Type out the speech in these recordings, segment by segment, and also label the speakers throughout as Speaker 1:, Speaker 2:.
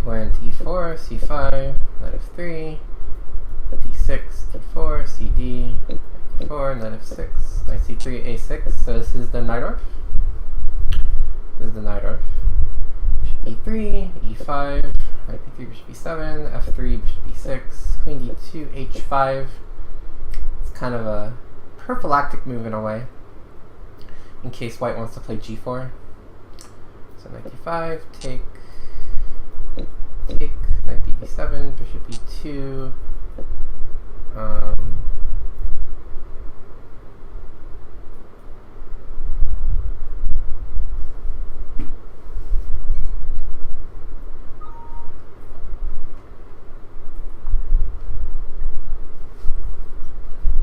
Speaker 1: went e4, c5, knight f3, d6, d4, cd, d4, knight f6, knight c3, a6. So this is the Najdorf. This is the Najdorf. Bishop e3, e5, knight b3, bishop e7, f3, bishop e6, queen d2, h5. It's kind of a prophylactic move in a way, in case white wants to play g4. So knight d5, take, knight b7, bishop e2.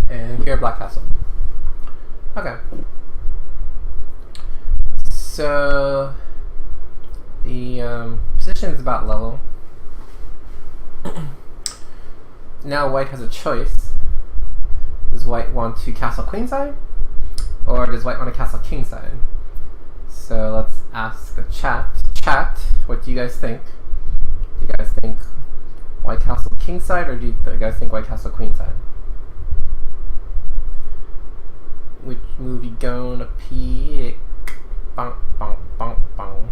Speaker 1: And here, black castle. Okay. So the position is about level. Now white has a choice. Does white want to castle queenside, or does white want to castle kingside? So let's ask the chat. Chat, what do you guys think? Do you guys think white castle kingside, or do you guys think white castle queenside? Which move you gonna pick? Bang, bang, bang, bang.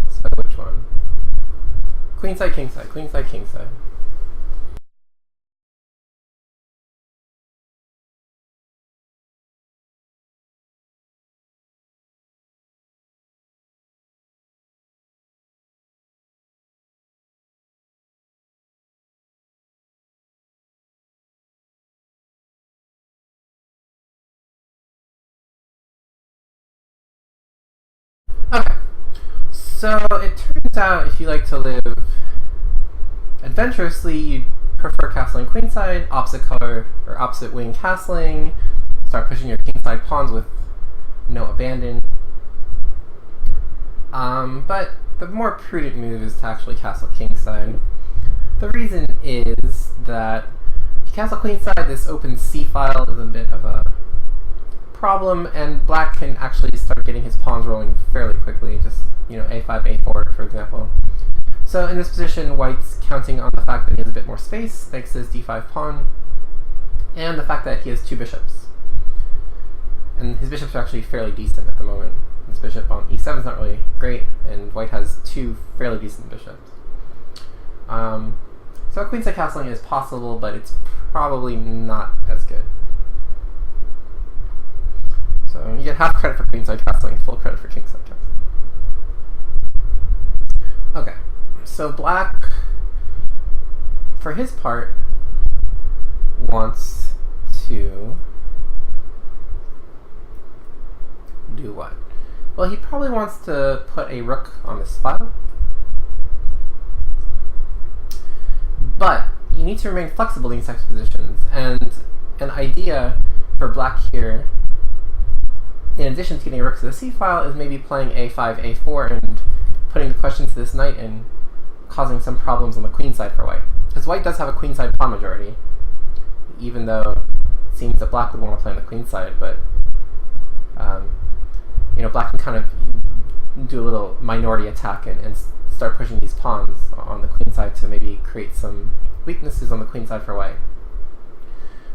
Speaker 1: So which one? Queenside, kingside, queenside, kingside. Okay, so it turns out if you like to live adventurously, you'd prefer castling queenside, opposite color or opposite wing castling, start pushing your kingside pawns with no abandon. But the more prudent move is to actually castle kingside. The reason is that if you castle queenside, this open c file is a bit of a problem, and black can actually start getting his pawns rolling fairly quickly, just, you know, a5, a4, for example. So in this position, white's counting on the fact that he has a bit more space, thanks to his d5 pawn, and the fact that he has two bishops. And his bishops are actually fairly decent at the moment. This bishop on e7 is not really great, and white has two fairly decent bishops. So queenside castling is possible, but it's probably not as good. So you get half credit for queenside castling, full credit for kingside castling. Okay, so black, for his part, wants to do what? Well, he probably wants to put a rook on this file. But you need to remain flexible in these types of positions, and an idea for black here, in addition to getting a rook to the c file, is maybe playing a5, a4, and putting the question to this knight and causing some problems on the queen side for white. Because white does have a queen side pawn majority, even though it seems that black would want to play on the queen side, but you know, black can kind of do a little minority attack and start pushing these pawns on the queen side to maybe create some weaknesses on the queen side for white.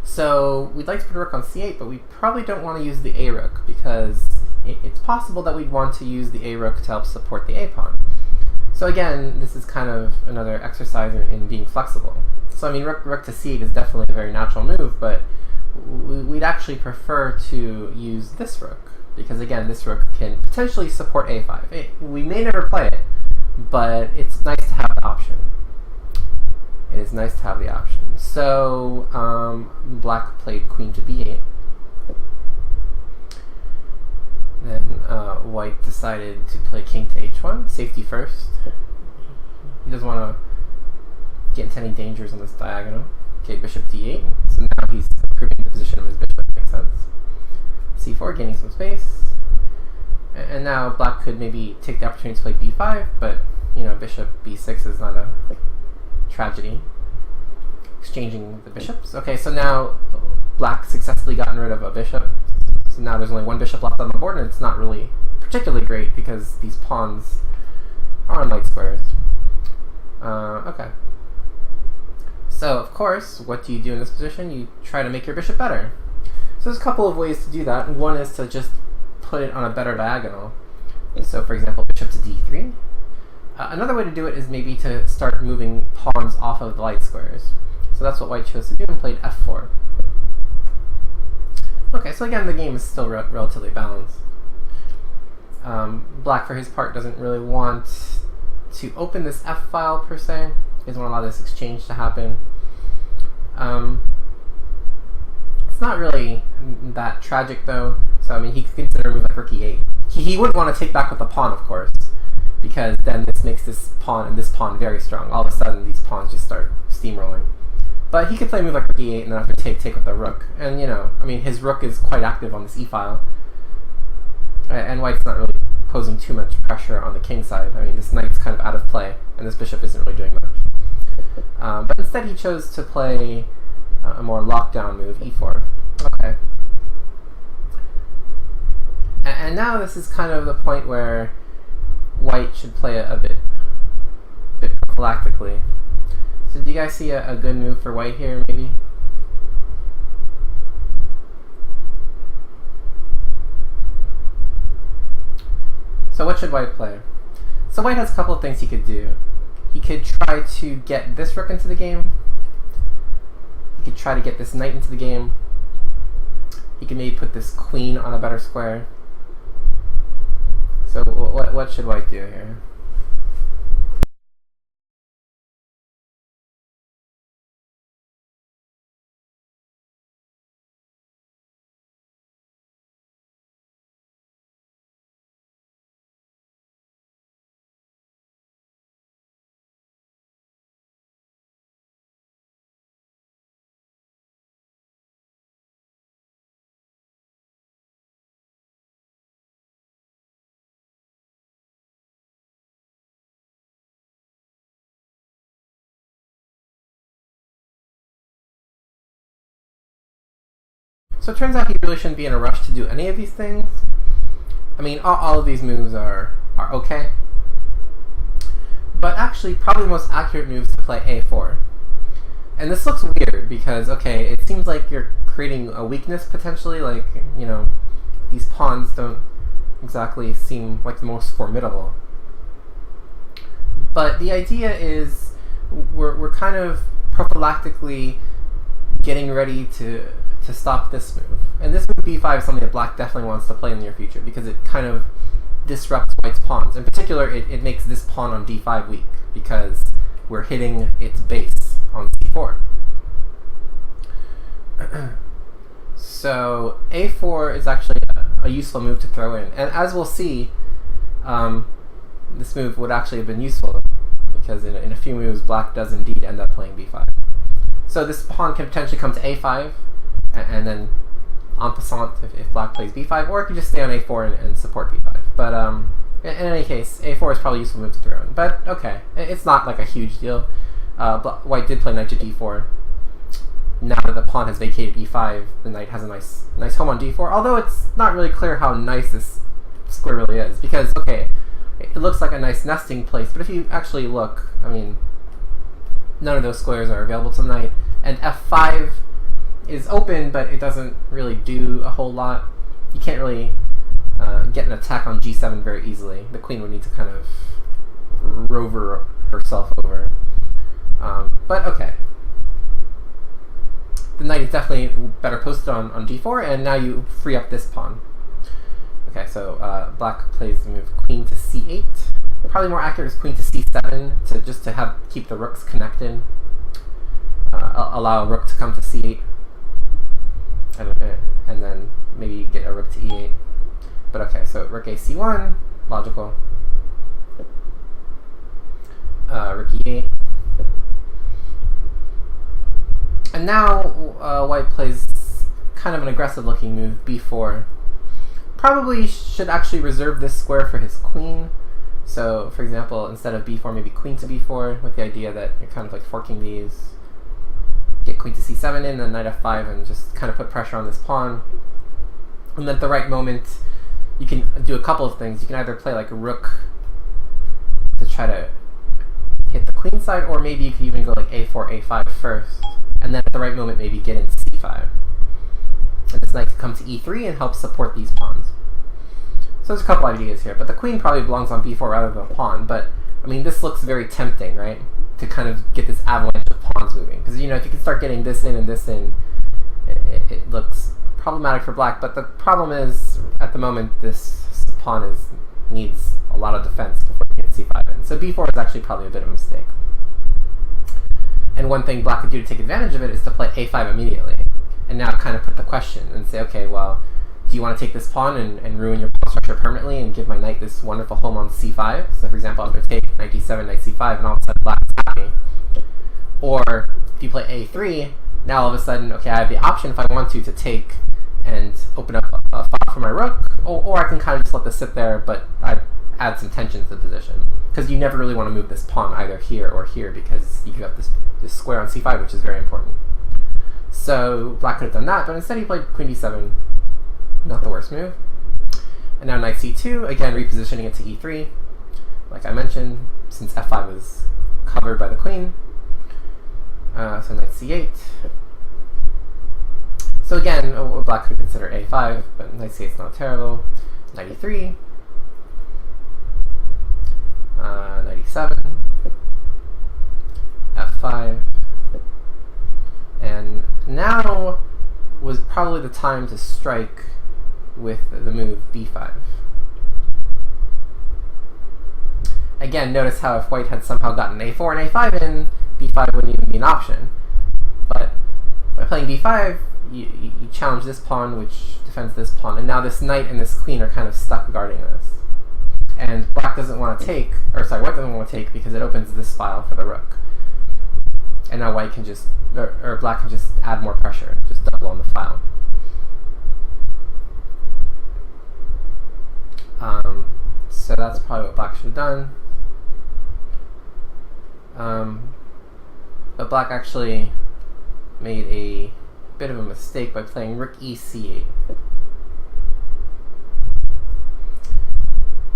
Speaker 1: So we'd like to put a rook on c8, but we probably don't want to use the a rook, because it's possible that we'd want to use the a rook to help support the a pawn. So again, this is kind of another exercise in being flexible. So I mean, rook to c8 is definitely a very natural move, but we'd actually prefer to use this rook, because again, this rook can potentially support a5. We may never play it, but it's nice to have the option. It is nice to have the option. So black played queen to b8. Then white decided to play king to h1, safety first. He doesn't want to get into any dangers on this diagonal. Okay, bishop d8. So now he's improving the position of his bishop. Makes sense. c4, gaining some space. And now black could maybe take the opportunity to play b5, but you know, bishop b6 is not a tragedy. Exchanging the bishops. Okay, so now black successfully gotten rid of a bishop. So now there's only one bishop left on the board, and it's not really particularly great because these pawns are on light squares. Okay. So, of course, what do you do in this position? You try to make your bishop better. So there's a couple of ways to do that. One is to just put it on a better diagonal. So, for example, bishop to d3. Another way to do it is maybe to start moving pawns off of the light squares. So that's what white chose to do and played f4. Okay, so again, the game is still relatively balanced. Black, for his part, doesn't really want to open this f file per se. He doesn't want to allow this exchange to happen. It's not really that tragic though. So I mean, he could consider a move like rook e8. He wouldn't want to take back with the pawn, of course, because then this makes this pawn and this pawn very strong. All of a sudden, these pawns just start steamrolling. But he could play a move like rook e8 and then after take with the rook. And you know, I mean, his rook is quite active on this e file, and white's not really posing too much pressure on the king side. I mean, this knight's kind of out of play, and this bishop isn't really doing much. But instead he chose to play a more lockdown move, e4. Okay. And now this is kind of the point where white should play a bit prophylactically. So do you guys see a good move for white here, maybe? So what should white play? So white has a couple of things he could do. He could try to get this rook into the game. He could try to get this knight into the game. He could maybe put this queen on a better square. So what should white do here? So it turns out he really shouldn't be in a rush to do any of these things. I mean, all of these moves are okay. But actually, probably the most accurate move is to play a4. And this looks weird because, okay, it seems like you're creating a weakness potentially. Like, you know, these pawns don't exactly seem like the most formidable. But the idea is we're kind of prophylactically getting ready to stop this move. And this move b5 is something that black definitely wants to play in the near future because it kind of disrupts white's pawns. In particular, it makes this pawn on d5 weak because we're hitting its base on c4. So a4 is actually a useful move to throw in. And as we'll see, this move would actually have been useful because in a few moves, black does indeed end up playing b5. So this pawn can potentially come to a5, and then en passant if black plays b5, or it could just stay on a4 and support b5. But in any case, a4 is probably a useful move to throw in. But okay, it's not like a huge deal. White did play knight to d4. Now that the pawn has vacated e5, the knight has a nice home on d4, although it's not really clear how nice this square really is, because, okay, it looks like a nice nesting place, but if you actually look, I mean, none of those squares are available to the knight, and f5 is open, but it doesn't really do a whole lot. You can't really get an attack on g7 very easily. The queen would need to kind of rover herself over. But okay. The knight is definitely better posted on d4, and now you free up this pawn. Okay, so black plays the move queen to c8. Probably more accurate is queen to c7 just to keep the rooks connected. Allow a rook to come to c8. And then maybe get a rook to e8. But okay, so rook a c1, logical. Rook e8. And now white plays kind of an aggressive looking move, b4. probably should actually reserve this square for his queen. So, for example, instead of b4, maybe queen to b4, with the idea that you're kind of like forking these. Get queen to c7 in, then knight f5, and just kind of put pressure on this pawn. And then at the right moment, you can do a couple of things. You can either play like a rook to try to hit the queen side, or maybe you can even go like a4, a5 first, and then at the right moment maybe get in c5. And this knight can come to e3 and help support these pawns. So there's a couple ideas here, but the queen probably belongs on b4 rather than a pawn. But I mean, this looks very tempting, right? To kind of get this avalanche of pawns moving, because you know if you can start getting this in and this in, it looks problematic for black. But the problem is at the moment this pawn needs a lot of defense before you get c5 in. So b4 is actually probably a bit of a mistake. And one thing black could do to take advantage of it is to play a5 immediately, and now kind of put the question and say, okay, well, do you want to take this pawn and ruin your pawn structure permanently and give my knight this wonderful home on c5? So for example, I'm going to take knight d7, knight c5, and all of a sudden black is happy. Or if you play a3, now all of a sudden, okay, I have the option if I want to take and open up a file for my rook, or I can kind of just let this sit there, but I add some tension to the position. Because you never really want to move this pawn either here or here, because you have this square on c5, which is very important. So black could have done that, but instead he played queen d7. Not the worst move. And now knight c2, again repositioning it to e3, like I mentioned, since f5 is covered by the queen. So knight c8. So again, black could consider a5, but knight c8 is not terrible. Knight e3. Knight e7. f5. And now was probably the time to strike with the move b5. Again, notice how if white had somehow gotten a4 and a5 in, b5 wouldn't even be an option. But by playing b5, you challenge this pawn, which defends this pawn, and now this knight and this queen are kind of stuck guarding this. And black doesn't want to take, or sorry, white doesn't want to take because it opens this file for the rook. And now white can just, or black can just add more pressure, just double on the file. So that's probably what black should have done. But black actually made a bit of a mistake by playing rook e8.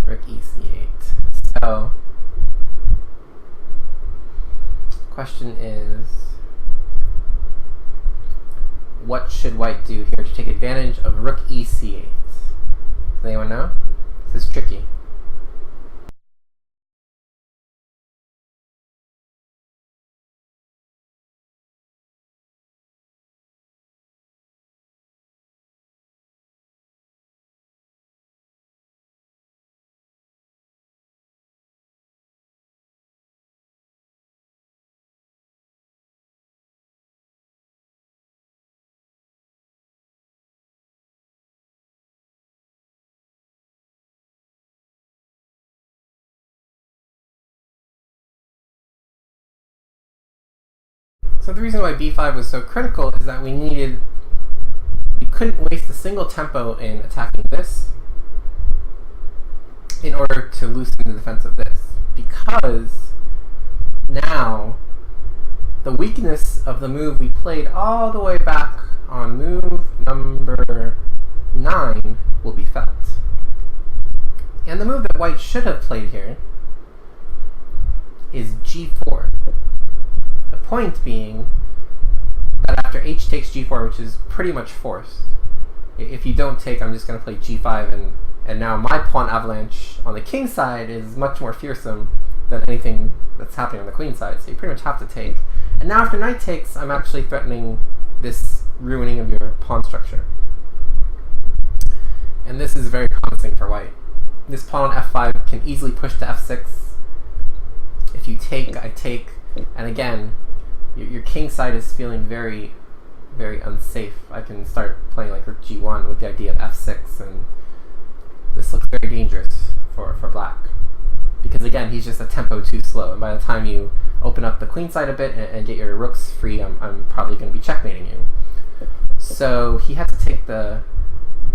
Speaker 1: Rook e8. So, question is, what should white do here to take advantage of rook e8? Does anyone know? This is tricky. So the reason why b5 was so critical is that we couldn't waste a single tempo in attacking this in order to loosen the defense of this. Because now the weakness of the move we played all the way back on move number 9 will be felt. And the move that white should have played here is g4. The point being that after h takes g4, which is pretty much forced, if you don't take, I'm just going to play g5, and now my pawn avalanche on the king side is much more fearsome than anything that's happening on the queen side, so you pretty much have to take. And now after knight takes, I'm actually threatening this ruining of your pawn structure. And this is very promising for white. This pawn on f5 can easily push to f6. If you take, I take, and again, your king side is feeling very, very unsafe. I can start playing like rook g1 with the idea of f6, and this looks very dangerous for black. Because again, he's just a tempo too slow, and by the time you open up the queen side a bit and get your rooks free, I'm probably going to be checkmating you. So he had to take the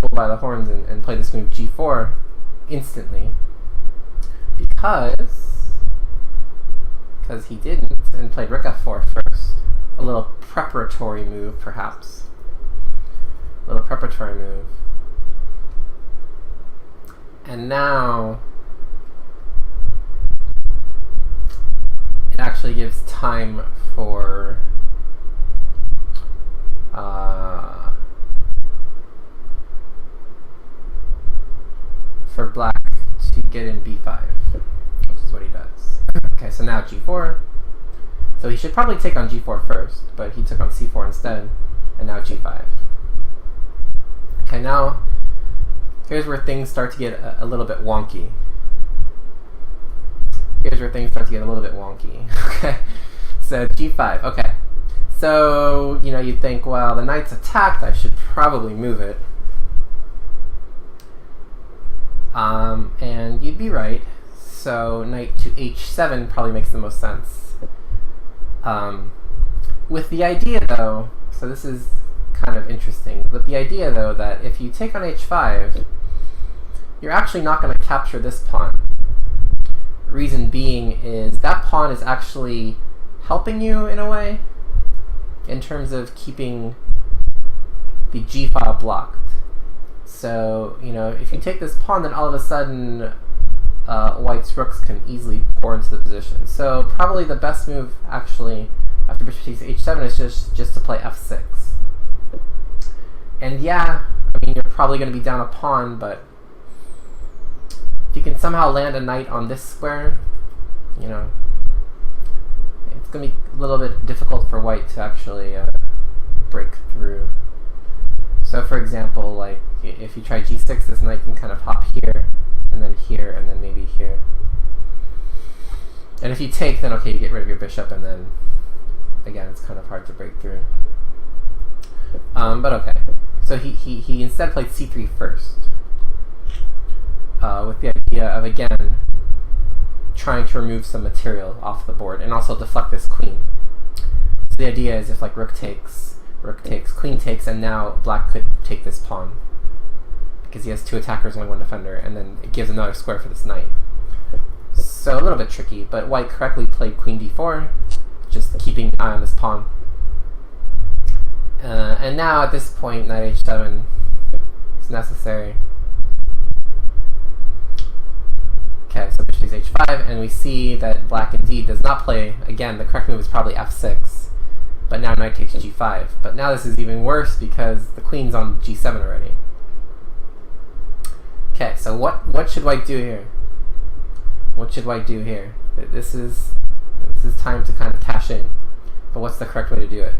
Speaker 1: bull by the horns and play this move g4 instantly, because he didn't and played rook f4 first. A little preparatory move, perhaps. A little preparatory move. And now it actually gives time for black to get in b5, which is what he does. Okay, so now g4. So he should probably take on g4 first, but he took on c4 instead, and now g5. Okay, now here's where things start to get a little bit wonky. Okay, so g5. Okay, so you think, well, the knight's attacked, I should probably move it. And you'd be right. So knight to h7 probably makes the most sense. With the idea, though, so this is kind of interesting, but the idea, though, that if you take on h5, you're actually not going to capture this pawn. Reason being is that pawn is actually helping you in a way, in terms of keeping the g-file blocked. So, if you take this pawn, then all of a sudden white's rooks can easily pour into the position. So probably the best move, actually, after bishop takes h7 is just to play f6. And yeah, I mean, you're probably going to be down a pawn, but if you can somehow land a knight on this square, it's going to be a little bit difficult for white to actually break through. So for example, like, if you try g6, this knight can kind of hop here, and then maybe here. And if you take, then okay, you get rid of your bishop, and then, again, it's kind of hard to break through. But okay. So he instead played c3 first, with the idea of, again, trying to remove some material off the board, and also deflect this queen. So the idea is if, like, rook takes, queen takes, and now black could take this pawn, because he has two attackers, only one defender, and then it gives another square for this knight. So a little bit tricky, but white correctly played queen d4, just keeping an eye on this pawn. And now at this point, knight h7 is necessary. Okay, so bishop takes h5, and we see that black indeed does not play. Again, the correct move is probably f6, but now knight takes g5. But now this is even worse because the queen's on g7 already. Okay, so what should white do here? What should white do here? This is time to kind of cash in. But what's the correct way to do it?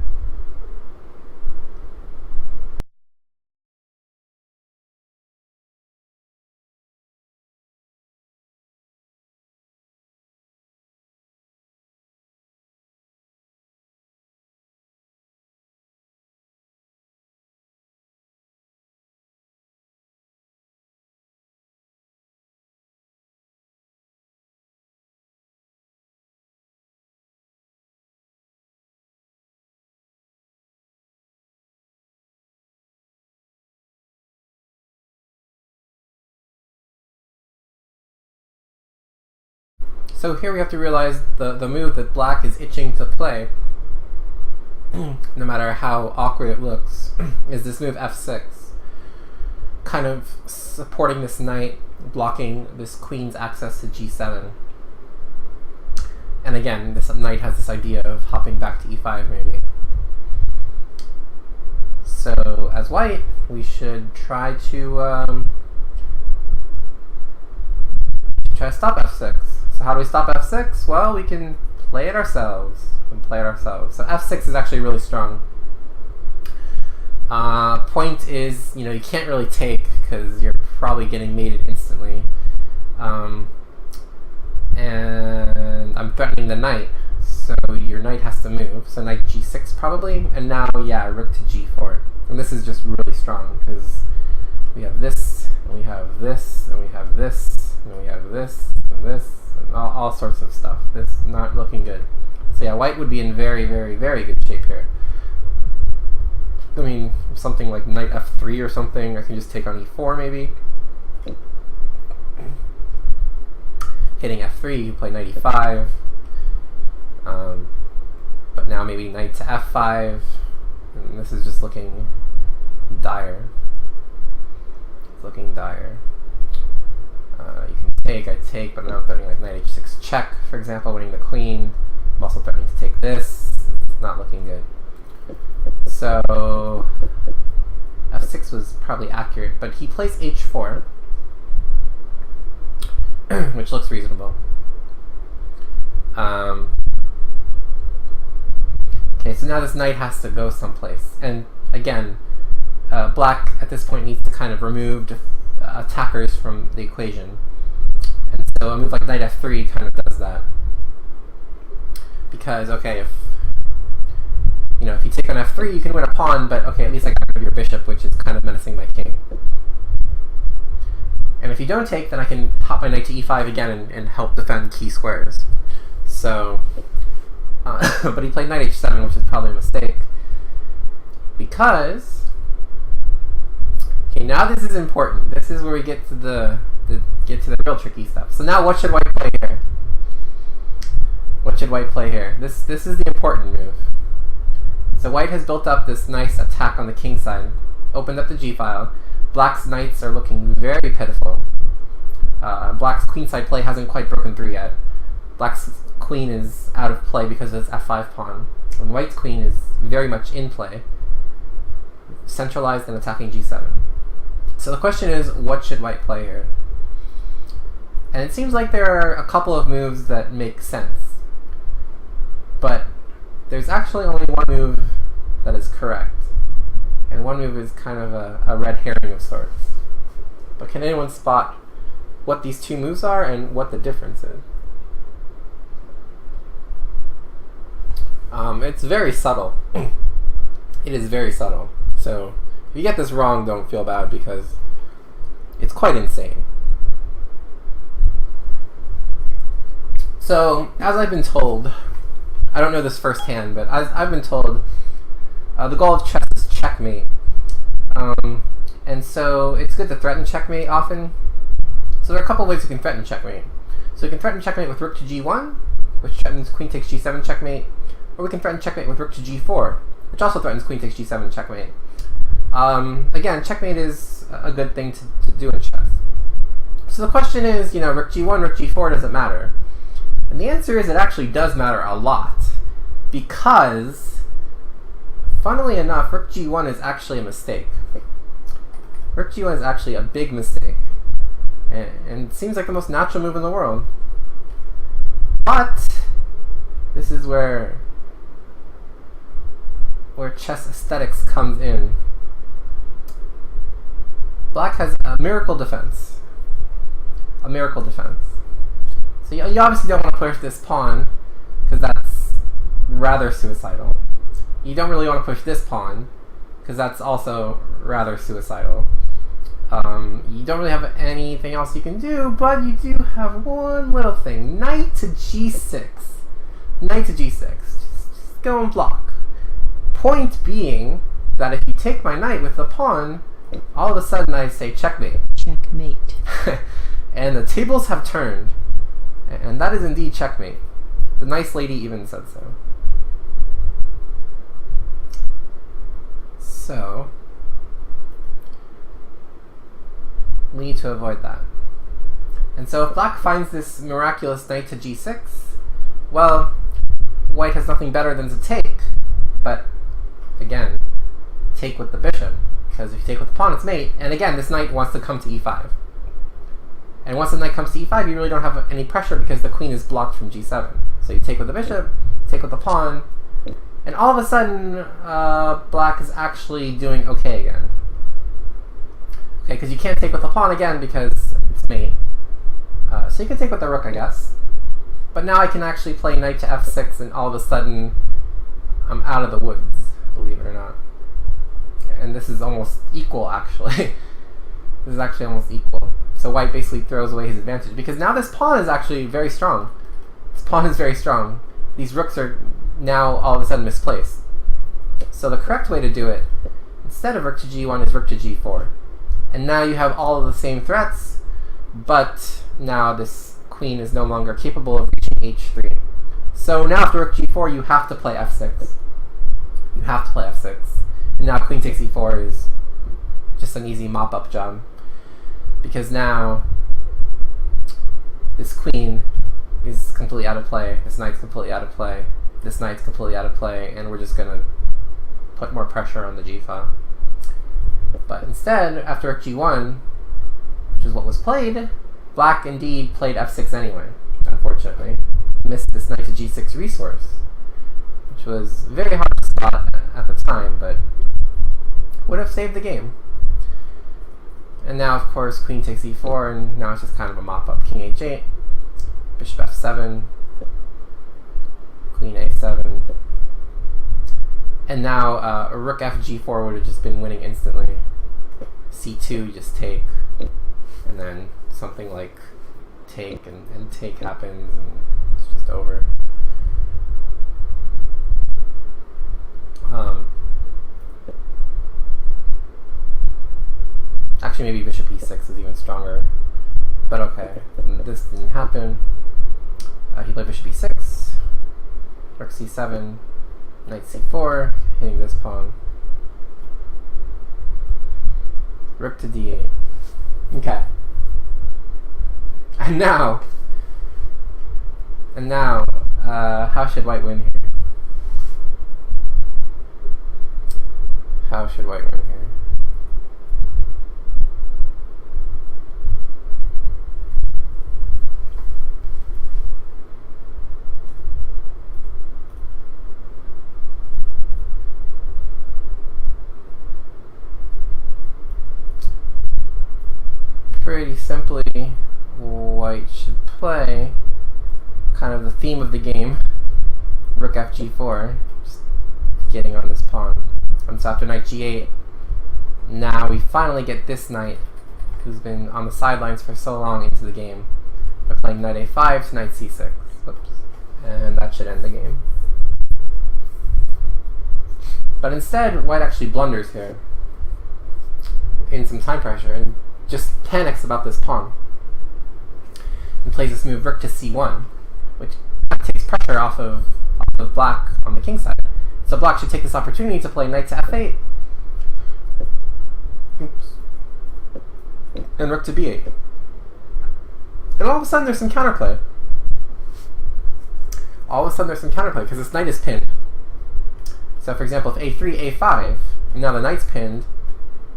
Speaker 1: So here we have to realize the move that black is itching to play, no matter how awkward it looks, is this move f6. Kind of supporting this knight, blocking this queen's access to g7. And again, this knight has this idea of hopping back to e5 maybe. So as white, we should try to stop f6. So how do we stop f6? Well, we can play it ourselves. So f6 is actually really strong. Point is, you can't really take because you're probably getting mated instantly. And I'm threatening the knight, so your knight has to move. So knight g6 probably, and now, yeah, rook to g4. And this is just really strong because we have this, and we have this, and we have this, and we have this, and this, and all sorts of stuff. This is not looking good. So yeah, white would be in very, very, very good shape here. I mean, something like knight f3 or something. I can just take on e4 maybe. Hitting f3, you play knight e5. But now maybe knight to f5. And this is just looking dire. It's looking dire. You can take, I take, but now I'm threatening like knight h6 check, for example, winning the queen. I'm also threatening to take this. It's not looking good. So f6 was probably accurate, but he plays h4, which looks reasonable. Okay, so now this knight has to go someplace, and again, black at this point needs to kind of remove attackers from the equation, and so a move like knight f3 kind of does that. Because okay, if you take on f3, you can win a pawn, but okay, at least I got rid of your bishop, which is kind of menacing my king. And if you don't take, then I can hop my knight to e5 again and help defend key squares. So, but he played knight h7, which is probably a mistake. Because, okay, now this is important. This is where we get to the real tricky stuff. So now what should white play here? What should white play here? This is the important move. So white has built up this nice attack on the king side, opened up the g-file. Black's knights are looking very pitiful. Black's queenside play hasn't quite broken through yet. Black's queen is out of play because of its f5 pawn. And white's queen is very much in play, centralized and attacking g7. So the question is, what should white play here? And it seems like there are a couple of moves that make sense. But there's actually only one move that is correct. And one move is kind of a red herring of sorts. But can anyone spot what these two moves are and what the difference is? It's very subtle. It is very subtle. So if you get this wrong, don't feel bad because it's quite insane. So, as I've been told, I don't know this firsthand, but as I've been told, the goal of chess is checkmate. And so it's good to threaten checkmate often. So there are a couple of ways you can threaten checkmate. So you can threaten checkmate with rook to g1, which threatens queen takes g7 checkmate, or we can threaten checkmate with rook to g4, which also threatens queen takes g7 checkmate. Again, checkmate is a good thing to do in chess. So the question is, rook g1, rook g4, does it matter? And the answer is it actually does matter a lot, because, funnily enough, rook g1 is actually a mistake. Rook g1 is actually a big mistake, and it seems like the most natural move in the world. But this is where chess aesthetics comes in. Black has a miracle defense. A miracle defense. So you obviously don't want to push this pawn, because that's rather suicidal. You don't really want to push this pawn, because that's also rather suicidal. You don't really have anything else you can do, but you do have one little thing. Knight to g6. Knight to g6. Just go and block. Point being that if you take my knight with the pawn, all of a sudden I say checkmate.
Speaker 2: Checkmate.
Speaker 1: And the tables have turned. And that is indeed checkmate. The nice lady even said so. So, we need to avoid that. And so if black finds this miraculous knight to g6, well, white has nothing better than to take. But, again, take with the bishop. Because if you take with the pawn, it's mate. And again, this knight wants to come to e5. And once the knight comes to e5, you really don't have any pressure because the queen is blocked from g7. So you take with the bishop, take with the pawn, and all of a sudden, black is actually doing okay again. Okay, because you can't take with the pawn again because it's mate. So you can take with the rook, I guess. But now I can actually play knight to f6, and all of a sudden, I'm out of the woods, believe it or not. And this is almost equal, actually. This is actually almost equal. So white basically throws away his advantage, because now this pawn is actually very strong. This pawn is very strong. These rooks are now all of a sudden misplaced. So the correct way to do it instead of rook to g1 is rook to g4. And now you have all of the same threats, but now this queen is no longer capable of reaching h3. So now after rook g4, you have to play f6. You have to play f6. And now queen takes e4 is just an easy mop-up job. Because now this queen is completely out of play, this knight's completely out of play, this knight's completely out of play, and we're just going to put more pressure on the g file. But instead, after rook g1, which is what was played, black indeed played f6 anyway, unfortunately. Missed this knight to g6 resource, which was very hard to spot at the time, but would have saved the game. And now, of course, queen takes e4, and now it's just kind of a mop-up. King h8, bishop f7, queen a7, and now rook f g4 would have just been winning instantly. c2, you just take, and then something like take and take happens, and it's just over. Actually, maybe bishop e6 is even stronger, but okay, this didn't happen. He played bishop e6, rook c7, knight c4, hitting this pawn, rook to d8. Okay. And now, how should white win here? How should white win here? Pretty simply, white should play kind of the theme of the game, rook f g4, just getting on this pawn. And so after knight g8, now we finally get this knight, who's been on the sidelines for so long, into the game by playing knight a5 to knight c6. Whoops. And that should end the game. But instead, white actually blunders here in some time pressure and just panics about this pawn and plays this move rook to c1, which takes pressure off of black on the king side. So black should take this opportunity to play knight to f8. Oops. And rook to b8. And all of a sudden there's some counterplay. Because this knight is pinned. So for example, if a3, a5, and now the knight's pinned,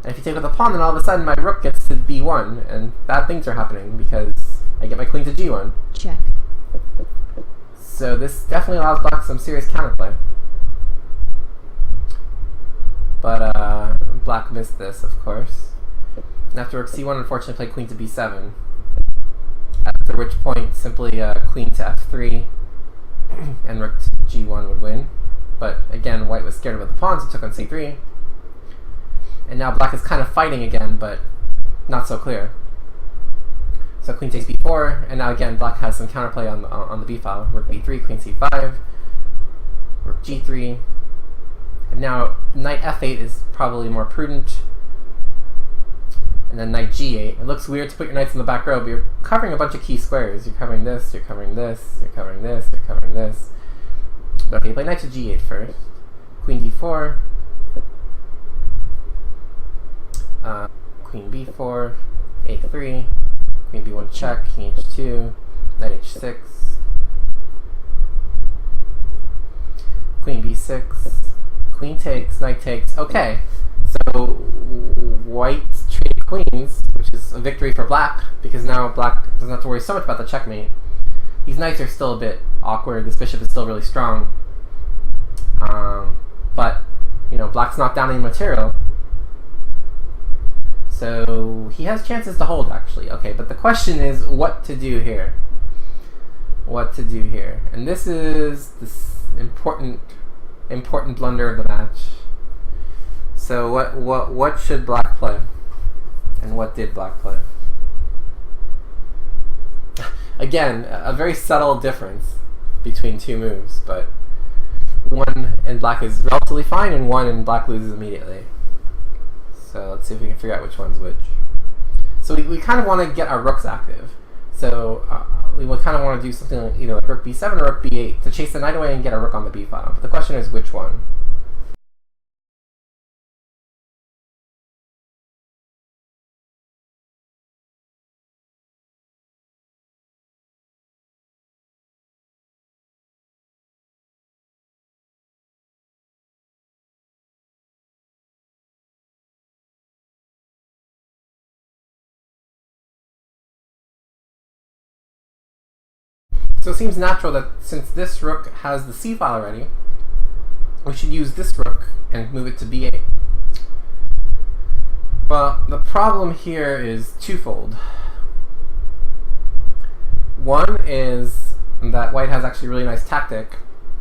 Speaker 1: and if you take with the pawn, then all of a sudden my rook gets to b1, and bad things are happening because I get my queen to g1.
Speaker 2: Check.
Speaker 1: So this definitely allows black some serious counterplay. But black missed this, of course. And after rook c1, unfortunately played queen to b7. After which point, simply queen to f3, and rook to g1 would win. But again, white was scared about the pawns, so took on c3. And now black is kind of fighting again, but not so clear. So queen takes b4, and now again black has some counterplay on the b file. Rook b3, queen c5, rook g3, and now knight f8 is probably more prudent. And then knight g8. It looks weird to put your knights in the back row, but you're covering a bunch of key squares. You're covering this, you're covering this, you're covering this, you're covering this. But okay, play knight to g8 first. Queen d4. Queen b4, a3, queen b1 check, king h2, knight h6, queen b6, queen takes, knight takes. Okay, so white traded queens, which is a victory for black, because now black doesn't have to worry so much about the checkmate. These knights are still a bit awkward, this bishop is still really strong, but, you know, black's not down any material. So he has chances to hold, actually. Okay, but the question is what to do here. What to do here. And this is this important blunder of the match. So what should black play? And what did black play? Again, a very subtle difference between two moves, but one in black is relatively fine and one in black loses immediately. So let's see if we can figure out which one's which. So we kind of want to get our rooks active. So we would kind of want to do something like either like rook b7 or rook b8 to chase the knight away and get a rook on the b file. But the question is which one. So it seems natural that since this rook has the c file already, we should use this rook and move it to b8. Well, the problem here is twofold. One is that white has actually a really nice tactic,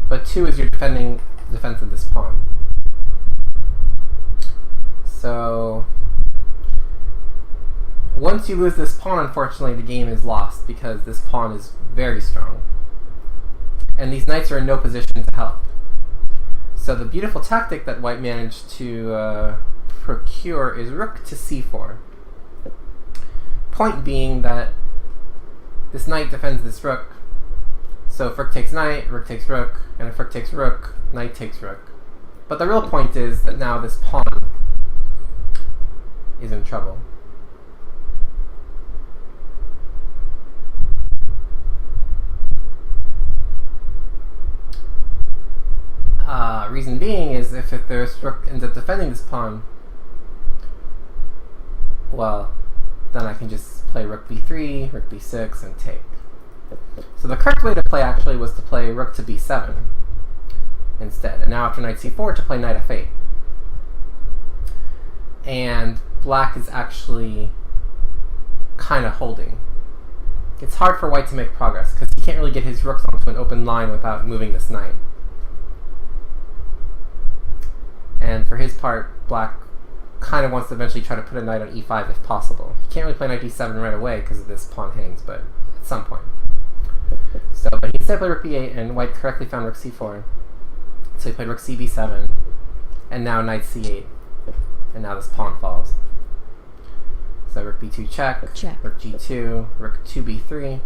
Speaker 1: but two is you're defending the defense of this pawn. So once you lose this pawn, unfortunately, the game is lost because this pawn is very strong. And these knights are in no position to help. So the beautiful tactic that white managed to procure is rook to c4. Point being that this knight defends this rook. So if rook takes knight, rook takes rook, and if rook takes rook, knight takes rook. But the real point is that now this pawn is in trouble. Reason being is if there's rook ends up defending this pawn, well, then I can just play rook b3, rook b6, and take. So the correct way to play actually was to play rook to b7 instead, and now after knight c4 to play knight f8. And black is actually kind of holding. It's hard for white to make progress because he can't really get his rooks onto an open line without moving this knight. And for his part, black kind of wants to eventually try to put a knight on e5 if possible. He can't really play knight d7 right away because of this pawn hangs, but at some point. So, but he instead played rook b8, and white correctly found rook c4. So he played rook cb7, and now knight c8, and now this pawn falls. So rook b2 check, rook g2, rook 2b3.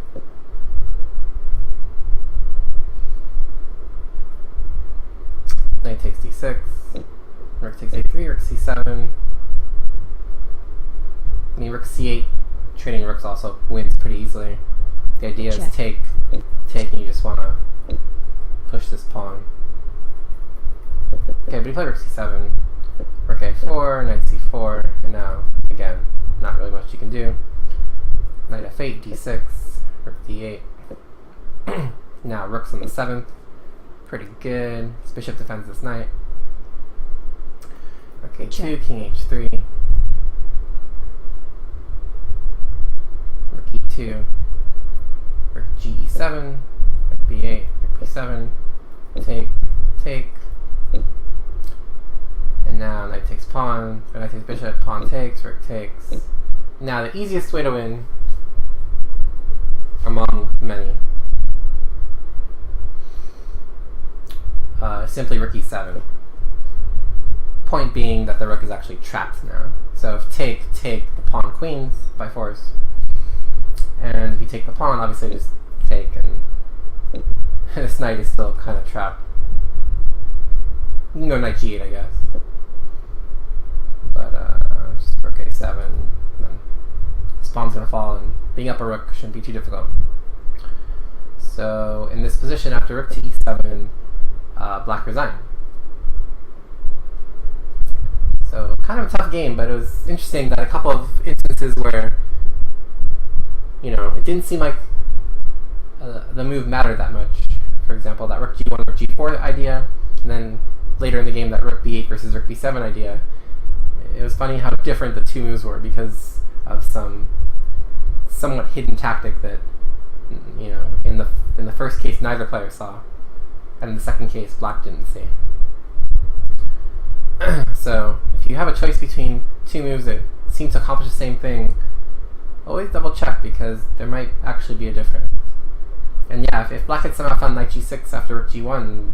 Speaker 1: Knight takes d6. Rook takes a3, rook c7. I mean, rook c8, trading rooks also wins pretty easily. The idea is take, and you just want to push this pawn. Okay, but he played rook c7, rook a4, knight c4, and now, again, not really much you can do. Knight f8, d6, rook d8. Now rook's on the 7th. Pretty good. This bishop defends this knight. Rook a2, king h3. Rook e2. Rook ge7. Rook b8. Rook b7. Take. And now knight takes pawn. Knight takes bishop. Pawn takes. Rook takes. Now the easiest way to win, among many, simply rook e7. Point being that the rook is actually trapped now. So if take the pawn queens by force, and if you take the pawn, obviously just take, and this knight is still kind of trapped. You can go knight g8, I guess, but just rook a7. Then this pawn's gonna fall, and being up a rook shouldn't be too difficult. So in this position, after rook to e7, black resigned. So kind of a tough game, but it was interesting that a couple of instances where, it didn't seem like the move mattered that much. For example, that rook g1, rook g4 idea, and then later in the game that rook b8 versus rook b7 idea. It was funny how different the two moves were because of some somewhat hidden tactic that, in the first case neither player saw, and in the second case black didn't see. So if you have a choice between two moves that seem to accomplish the same thing, always double check because there might actually be a difference. And yeah, if black had somehow found knight g6 after rook g1,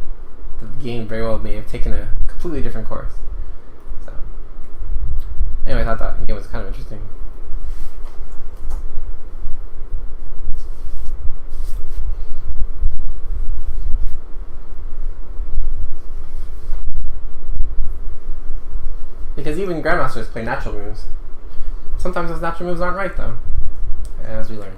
Speaker 1: the game very well may have taken a completely different course. So Anyway, I thought that game was kind of interesting. Because even grandmasters play natural moves. Sometimes those natural moves aren't right, though, as we learn.